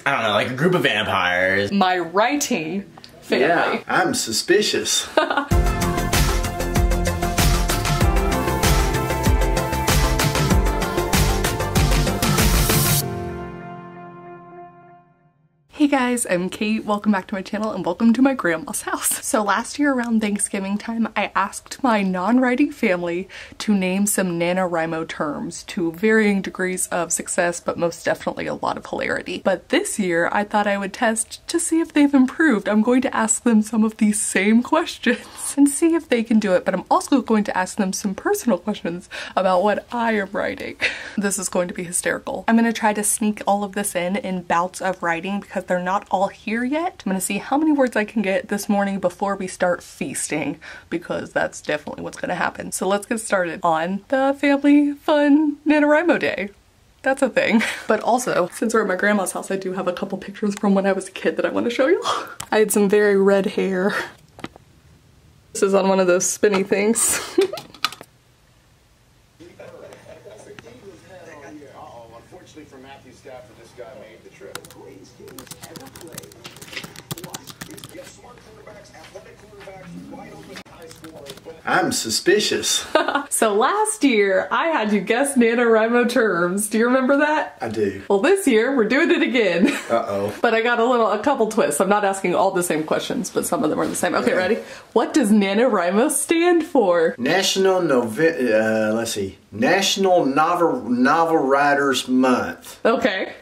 I don't know, like a group of vampires. My writing family. Yeah, I'm suspicious. Hey guys, I'm Kate. Welcome back to my channel and welcome to my grandma's house. So last year around Thanksgiving time, I asked my non-writing family to name some NaNoWriMo terms to varying degrees of success, but most definitely a lot of hilarity. But this year, I thought I would test to see if they've improved. I'm going to ask them some of these same questions and see if they can do it, but I'm also going to ask them some personal questions about what I am writing. This is going to be hysterical. I'm going to try to sneak all of this in bouts of writing because they're not all here yet. I'm gonna see how many words I can get this morning before we start feasting, because that's definitely what's gonna happen. So let's get started on the family fun NaNoWriMo day. That's a thing. But also, since we're at my grandma's house, I do have a couple pictures from when I was a kid that I want to show you. I had some very red hair. This is on one of those spinny things. Unfortunately for Matthew's staff, this guy made the trip. I'm suspicious. So last year, I had you guess NaNoWriMo terms. Do you remember that? I do. Well, this year, we're doing it again. Uh-oh. But I got a couple twists. I'm not asking all the same questions, but some of them are the same. Okay, ready? What does NaNoWriMo stand for? National Novel Writers Month. Okay.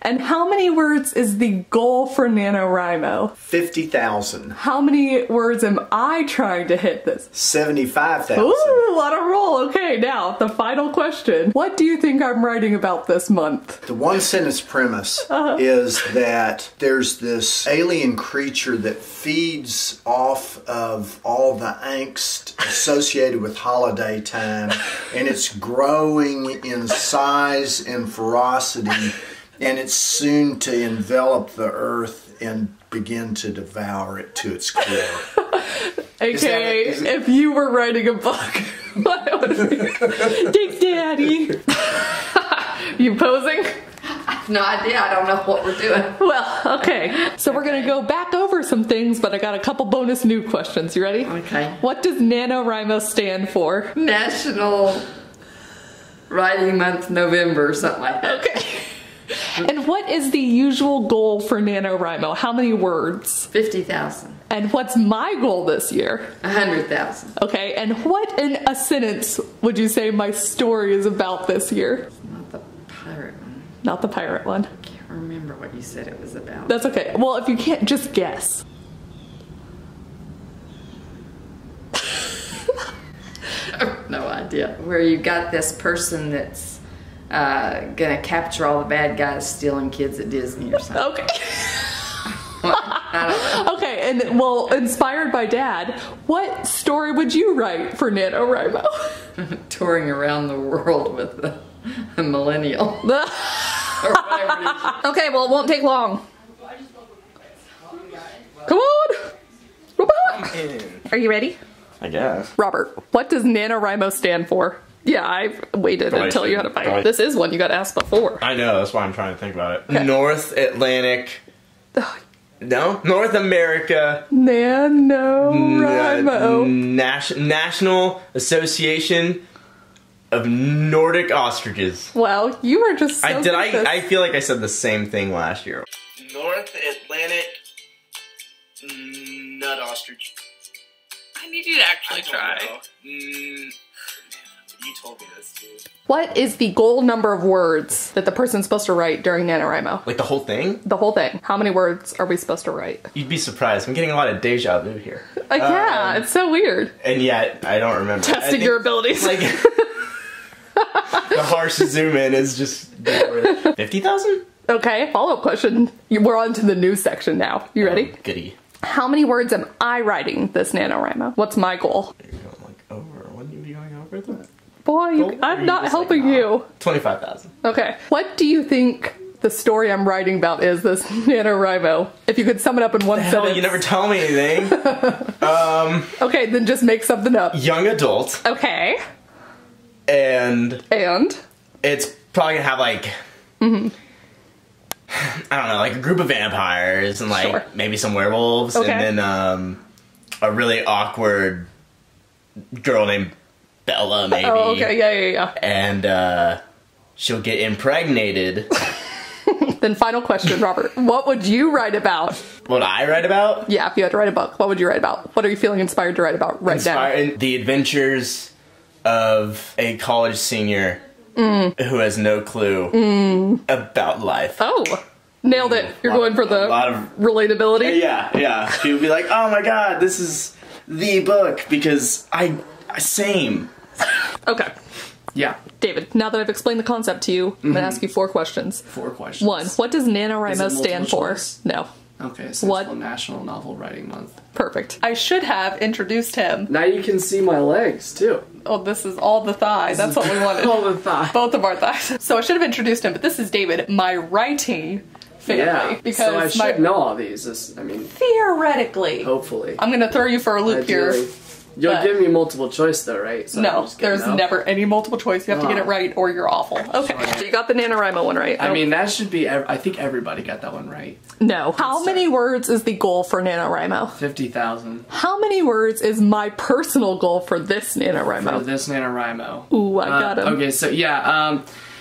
And how many words is the goal for NaNoWriMo? 50,000. How many words am I trying to hit this? 75,000. Ooh, a lot of roll. Okay, now, the final question. What do you think I'm writing about this month? The one sentence premise is that there's this alien creature that feeds off of all the angst associated with holiday time, and it's growing in size and ferocity, and it's soon to envelop the earth and begin to devour it to its core. AKA, if you were writing a book, what would it be? Thanks, Daddy. You posing? I have no idea. I don't know what we're doing. Well, okay. So we're gonna go back over some things, but I got a couple bonus new questions. You ready? Okay. What does NaNoWriMo stand for? National Writing Month, November, something like that. Okay. And what is the usual goal for NaNoWriMo? How many words? 50,000. And what's my goal this year? 100,000. Okay, and what in a sentence would you say my story is about this year? Not the pirate one. Not the pirate one. I can't remember what you said it was about. That's okay. Well, if you can't, just guess. I have no idea. Where you got this person that's gonna capture all the bad guys stealing kids at Disney or something. Okay. I don't know. Okay, and well, inspired by Dad, what story would you write for NaNoWriMo? Touring around the world with a millennial. Or whatever it is. Okay, well, it won't take long. Come on! Robert! Are you ready? I guess. Robert, what does NaNoWriMo stand for? Yeah, I've waited until you had a bite. This is one you got asked before. I know, that's why I'm trying to think about it. Okay. North Atlantic. No? North America. NaNoWriMo. National Association of Nordic Ostriches. Wow, you are just so good at this. I feel like I said the same thing last year. North Atlantic Nut Ostrich. I need you to actually try. You told me this, dude. What is the goal number of words that the person's supposed to write during NaNoWriMo? Like the whole thing? The whole thing. How many words are we supposed to write? You'd be surprised. I'm getting a lot of deja vu here. Yeah, it's so weird. And yet, I don't remember. Testing your abilities. Like, the harsh zoom in is just 50,000? Okay, follow-up question. We're on to the news section now. You ready? Goody. How many words am I writing this NaNoWriMo? What's my goal? You're going like over. Wouldn't you be going over that? Boy, I'm not helping you. 25,000. Okay. What do you think the story I'm writing about is, this NaNoWriMo? If you could sum it up in one sentence. You never tell me anything. Okay, then just make something up. Young adult. Okay. And And? it's probably gonna have like I don't know, like a group of vampires and like Sure. maybe some werewolves, Okay. and then a really awkward girl named Bella, maybe. Oh, okay, yeah. And she'll get impregnated. Then final question, Robert. What would you write about? What I write about? Yeah, if you had to write a book, what would you write about? What are you feeling inspired to write about right now? The adventures of a college senior who has no clue about life. Oh, nailed it. You're going for the a lot of relatability? Yeah. She would be like, "Oh my god, this is the book because I same." Okay. Yeah. David, now that I've explained the concept to you, I'm going to ask you 4 questions. 4 questions. 1, what does Is NaNoWriMo it stand multiple for? choice? No. Okay, so What? it's National Novel Writing Month. Perfect. I should have introduced him. Now you can see my legs, too. Oh, this is all the thigh. That's what we wanted. All the thigh. Both of our thighs. So I should have introduced him, but this is David, my writing family. Yeah, Because so I should know all these. I mean, theoretically, hopefully. I'm going to throw you for a loop here. Ideally. You'll but- give me multiple choice, though, right? So I'm No, just gonna there's know. never any multiple choice. You have to get it right or you're awful. Okay, so you got the NaNoWriMo one right. I mean, that should be. I think everybody got that one right. No. How many words is the goal for NaNoWriMo? 50,000 How many words is my personal goal for this for NaNoWriMo? this NaNoWriMo. Ooh, I got him. Okay, so yeah,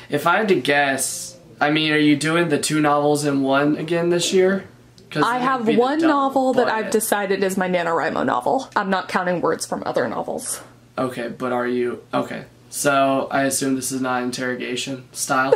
if I had to guess, I mean, are you doing the 2 novels in one again this year? 'Cause I it'd have be the one double novel that bucket. I've decided is my NaNoWriMo novel. I'm not counting words from other novels. Okay, but are you okay? So I assume this is not interrogation style.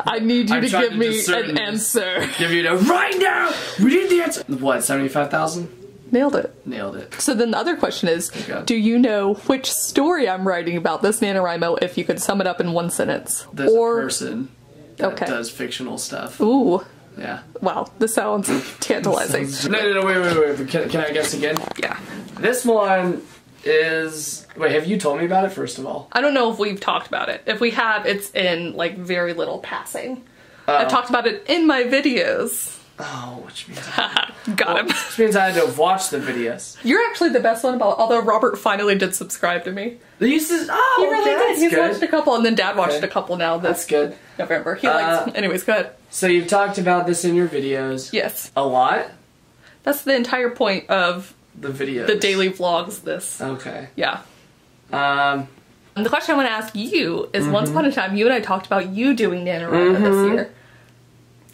I need you I'm to trying give to me discern an this. answer. Give you the right now. We need the answer. What? 75,000? Nailed it. Nailed it. So then the other question is, Okay. do you know which story I'm writing about this NaNoWriMo if you could sum it up in one sentence? There's a person that Okay. does fictional stuff. Ooh, Yeah. wow, this sounds tantalizing. No, wait. Can I guess again? Yeah. This one is. Wait, have you told me about it, first of all? I don't know if we've talked about it. If we have, it's in like very little passing. I've talked about it in my videos. Oh, which means Got him. which means I had to watch the videos. You're actually the best one about, although Robert finally did subscribe to me. He used to. Oh, He really that's did. He's good. watched a couple, and then Dad watched Okay. a couple now That's this good. November. He likes. Anyways, go ahead. So you've talked about this in your videos. Yes, A lot. that's the entire point of The videos. the daily vlogs. This, Okay. yeah. Um. And the question I want to ask you is: Once upon a time, you and I talked about you doing NaNoWriMo this year.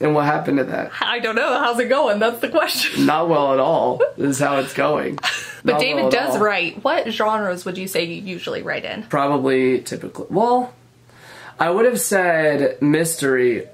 And what happened to that? I don't know. How's it going? That's the question. Not well at all. This is how it's going. But Not David well at does all. write. What genres would you say you usually write in? Probably typically. Well, I would have said mystery,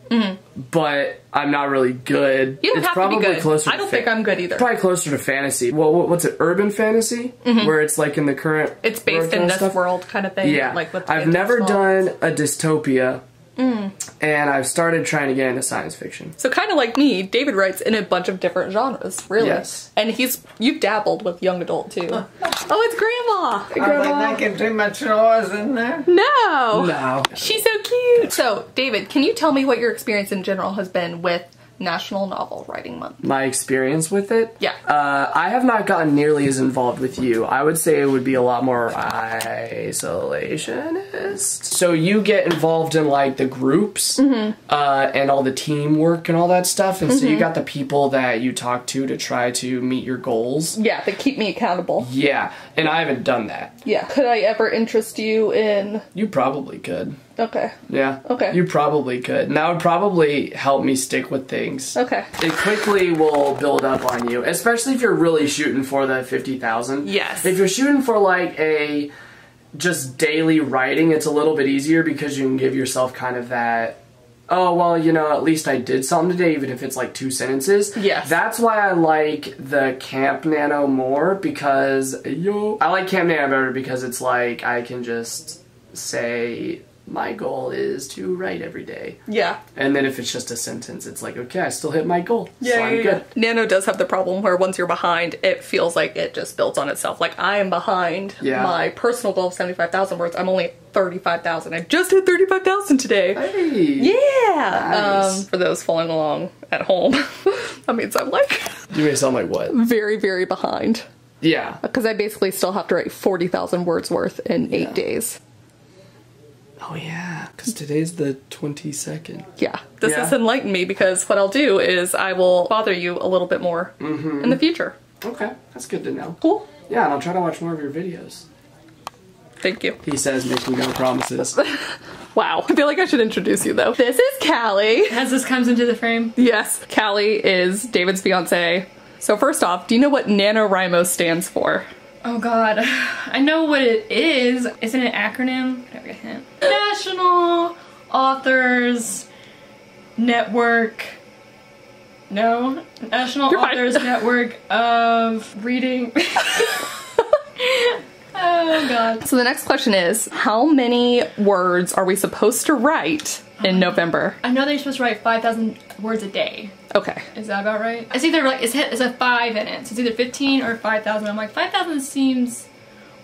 but I'm not really good. You don't it's have to be probably good. closer. I don't think I'm good either. Probably closer to fantasy. Well, what's it? Urban fantasy, where it's like in the current. It's based in kind of this stuff? world kind of thing. Yeah, Like with I've never fantasy done a dystopia, and I've started trying to get into science fiction. So kind of like me, David writes in a bunch of different genres, really. Yes. And you've dabbled with young adult too. Oh, it's Grandma! Are they making too much noise in there? No! No. She's so cute! So, David, can you tell me what your experience in general has been with National Novel Writing Month? My experience with it? Yeah. I have not gotten nearly as involved with you. I would say it would be a lot more isolationist. So you get involved in like the groups and all the teamwork and all that stuff. And so you got the people that you talk to try to meet your goals. Yeah, they keep me accountable. Yeah, and I haven't done that. Yeah. Could I ever interest you in... You probably could. Okay. Yeah. Okay. You probably could. And that would probably help me stick with things. Okay. It quickly will build up on you, especially if you're really shooting for the 50,000. Yes. If you're shooting for like a just daily writing, it's a little bit easier because you can give yourself kind of that, oh, well, you know, at least I did something today, even if it's like 2 sentences. Yes. That's why I like the Camp Nano more, because, I like Camp Nano better because it's like I can just say, my goal is to write every day. Yeah. And then if it's just a sentence, it's like, okay, I still hit my goal. Yeah, so I'm good. Nano does have the problem where once you're behind, it feels like it just builds on itself. Like, I am behind my personal goal of 75,000 words. I'm only at 35,000. I just hit 35,000 today. Hey. Yeah! Nice. For those following along at home, that means I'm like You may sound like what? very, very behind. Yeah. Because I basically still have to write 40,000 words worth in 8 days. Oh yeah, because today's the 22nd. Yeah, this has enlightened me because what I'll do is I will bother you a little bit more in the future. Okay, that's good to know. Cool. Yeah, and I'll try to watch more of your videos. Thank you. He says, making no promises. Wow. I feel like I should introduce you though. This is Callie. As this comes into the frame. Yes, Callie is David's fiance. So first off, do you know what NaNoWriMo stands for? Oh god. I know what it is. Isn't it an acronym? Can I get a hint? National Authors Network. No. National Authors Network of Reading. Oh god. So the next question is, how many words are we supposed to write in November? I know that you're supposed to write 5,000 words a day. Okay. Is that about right? It's either like, it's a 5 in it. So it's either 15 or 5,000. I'm like, 5,000 seems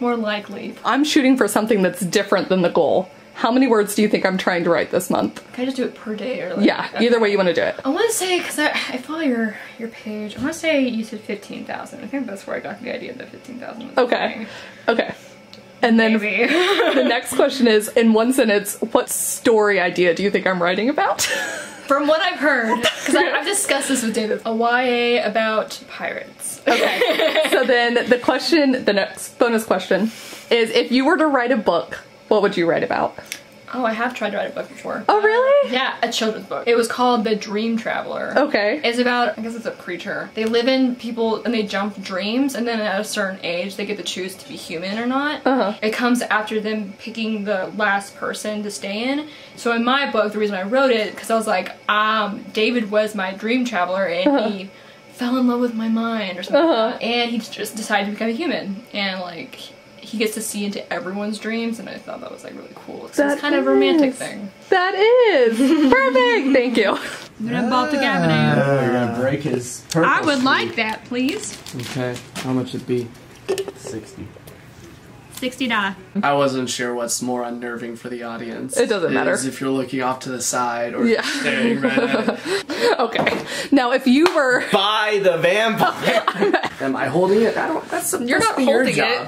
more likely. I'm shooting for something that's different than the goal. How many words do you think I'm trying to write this month? Can I just do it per day or like? Yeah, either way you want to do it. I want to say, because I follow your page, I want to say you said 15,000. I think that's where I got the idea of the 15,000. Okay. Okay. And then Maybe. the next question is, in one sentence, what story idea do you think I'm writing about? From what I've heard, because I've discussed this with David, a YA about pirates. Okay. So then the next bonus question is, if you were to write a book, what would you write about? Oh, I have tried to write a book before. Oh, really? Yeah, a children's book. It was called The Dream Traveler. Okay. It's about, I guess it's a creature. They live in people and they jump dreams, and then at a certain age they get to choose to be human or not. It comes after them picking the last person to stay in. So in my book, the reason I wrote it, because I was like, David was my dream traveler and he fell in love with my mind or something like that. And he just decided to become a human. And like, he gets to see into everyone's dreams, and I thought that was like really cool. So it's kind of a romantic thing. That is perfect. Thank you. I'm gonna bop the Gavin. Oh, you're gonna break his purple I would streak. like that, please. Okay, how much would it be? 60. $60. I wasn't sure what's more unnerving for the audience. It doesn't matter. If you're looking off to the side or Yeah. staring right at it. Okay. Now, if you were... By the vampire. Am I holding it? I don't. That's You're supposed not to be your holding job.